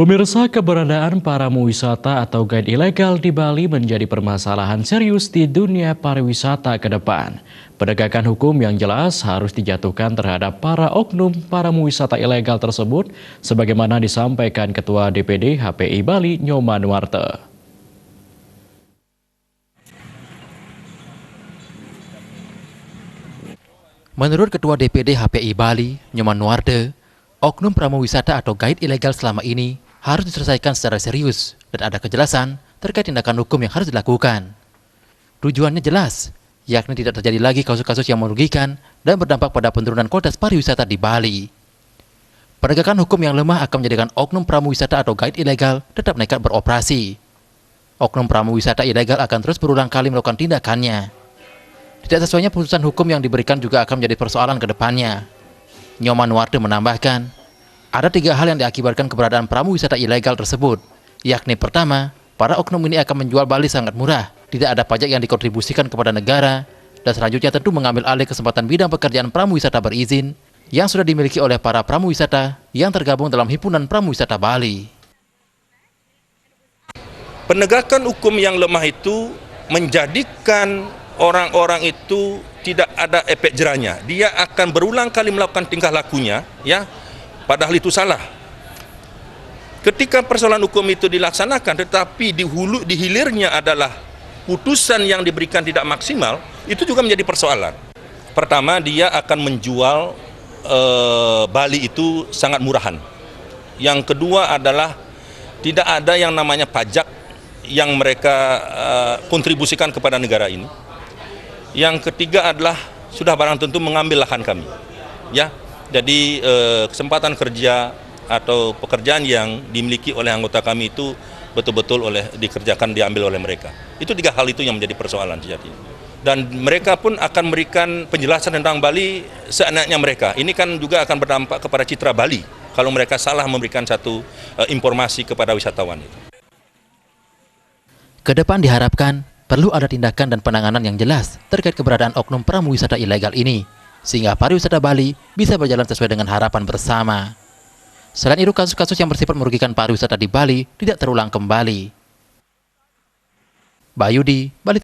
Pemirsa, keberadaan para wisata atau guide ilegal di Bali menjadi permasalahan serius di dunia pariwisata ke depan. Penegakan hukum yang jelas harus dijatuhkan terhadap para oknum para wisata ilegal tersebut, sebagaimana disampaikan Ketua DPD HPI Bali Nyoman Nuarte. Menurut Ketua DPD HPI Bali, Nyoman Nuarte, oknum pramuwisata atau guide ilegal selama ini harus diselesaikan secara serius dan ada kejelasan terkait tindakan hukum yang harus dilakukan. Tujuannya jelas, yakni tidak terjadi lagi kasus-kasus yang merugikan dan berdampak pada penurunan kualitas pariwisata di Bali. Penegakan hukum yang lemah akan menjadikan oknum pramuwisata atau guide ilegal tetap nekat beroperasi. Oknum pramuwisata ilegal akan terus berulang kali melakukan tindakannya. Tidak sesuainya putusan hukum yang diberikan juga akan menjadi persoalan ke depannya. Nyoman Nuarte menambahkan, ada 3 hal yang diakibatkan keberadaan pramuwisata ilegal tersebut, yakni pertama, para oknum ini akan menjual Bali sangat murah, tidak ada pajak yang dikontribusikan kepada negara, dan selanjutnya tentu mengambil alih kesempatan bidang pekerjaan pramuwisata berizin yang sudah dimiliki oleh para pramuwisata yang tergabung dalam Himpunan Pramuwisata Bali. Penegakan hukum yang lemah itu menjadikan orang-orang itu tidak ada efek jerahnya. Dia akan berulang kali melakukan tingkah lakunya, ya, padahal itu salah. Ketika persoalan hukum itu dilaksanakan, tetapi di hilirnya adalah putusan yang diberikan tidak maksimal, itu juga menjadi persoalan. Pertama, dia akan menjual Bali itu sangat murahan. Yang kedua adalah tidak ada yang namanya pajak yang mereka kontribusikan kepada negara ini. Yang ketiga adalah sudah barang tentu mengambil lahan kami, ya. Jadi kesempatan kerja atau pekerjaan yang dimiliki oleh anggota kami itu betul-betul dikerjakan, diambil oleh mereka. Itu 3 hal itu yang menjadi persoalan sejatinya. Dan mereka pun akan memberikan penjelasan tentang Bali seenaknya mereka. Ini kan juga akan berdampak kepada citra Bali kalau mereka salah memberikan satu informasi kepada wisatawan itu. Kedepan diharapkan perlu ada tindakan dan penanganan yang jelas terkait keberadaan oknum pramuwisata ilegal ini, sehingga pariwisata Bali bisa berjalan sesuai dengan harapan bersama. Selain itu, kasus-kasus yang bersifat merugikan pariwisata di Bali tidak terulang kembali. Bayudi, Bali.